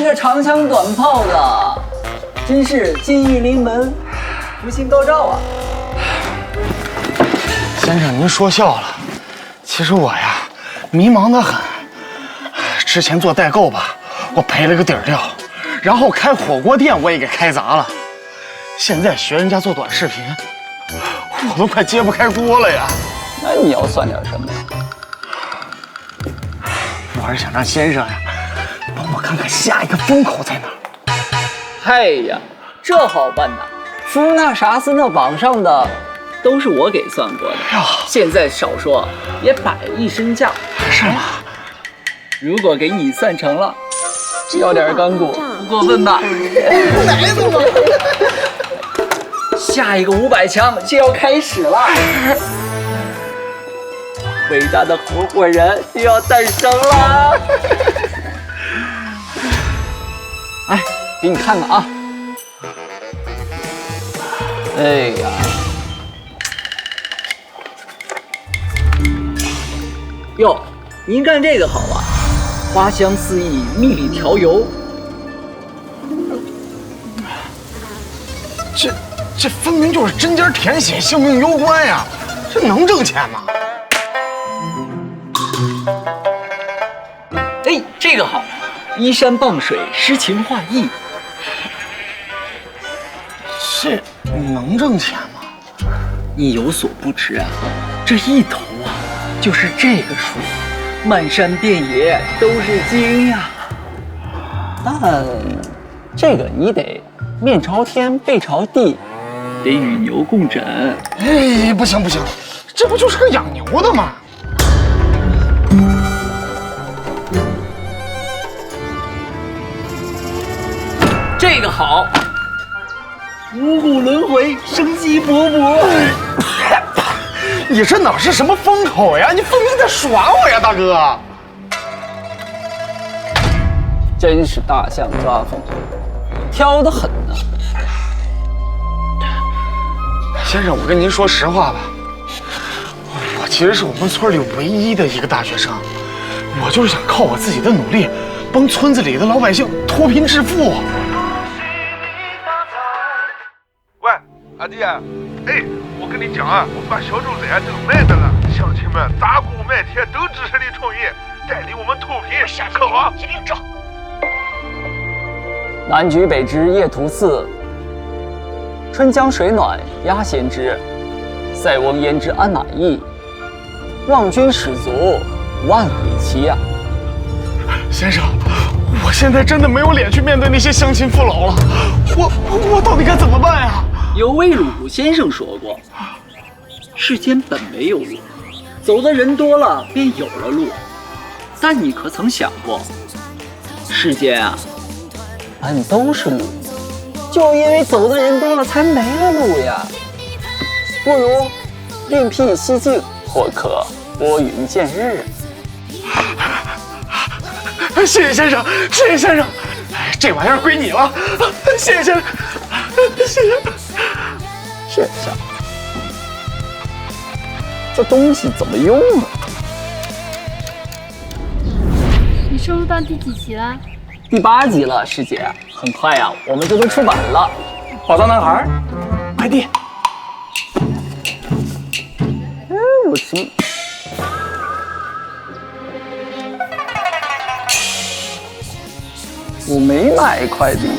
个长枪短炮的，真是金玉临门，福星高照啊！先生，您说笑了。其实我呀，迷茫得很。之前做代购吧，我赔了个底儿掉，然后开火锅店我也给开砸了。现在学人家做短视频，我都快揭不开锅了呀。那你要算点什么呀？我还是想让先生呀，帮我看看下一个风口在哪儿。哎呀，这好办呐！福那啥斯那网上的都是我给算过的。现在少说也100亿身价，是吗？如果给你算成了，要点干股，不过分吧？来了吗？下一个500强就要开始了，伟大的合伙人就要诞生了。哎，给你看看啊！哎呀，哟，您看这个好啊，花香四溢，蜜里调油。这分明就是针尖舔血，性命攸关呀！这能挣钱吗？哎，这个好，依山傍水，诗情画意。这能挣钱吗？你有所不知啊，这一投啊，就是这个数，漫山遍野都是金呀。但这个你得面朝天，背朝地，得与牛共枕。哎，不行不行，这不就是个养牛的吗？这个好，五谷轮回，生机勃勃。你这哪是什么风口呀？你分明在耍我呀，大哥！真是大象抓风，挑得很呢。先生，我跟您说实话吧，我其实是我们村里唯一的一个大学生，我就是想靠我自己的努力，帮村子里的老百姓脱贫致富。喂，阿弟，哎，我跟你讲啊，我把小猪仔都卖的了，乡亲们砸锅卖铁都支持你创业，带领我们脱贫，可好？一定找。南橘北枳夜屠肆，春江水暖鸭先知，塞翁焉知安哪益？望君使足，万里期呀！先生，我现在真的没有脸去面对那些乡亲父老了，我到底该怎么办呀？有位鲁谷先生说过，世间本没有路，走的人多了便有了路。但你可曾想过，世间啊，本都是路，就因为走的人多了才没了路呀。不如另辟蹊径，或可拨云见日。谢谢先生，谢谢先生，这玩意儿归你了，谢谢先生，谢谢。这下，这东西怎么用啊？你收录到第几集了？第8集了，师姐，很快呀，我们就能出版了。宝藏男孩，快递。我行。我没买快递。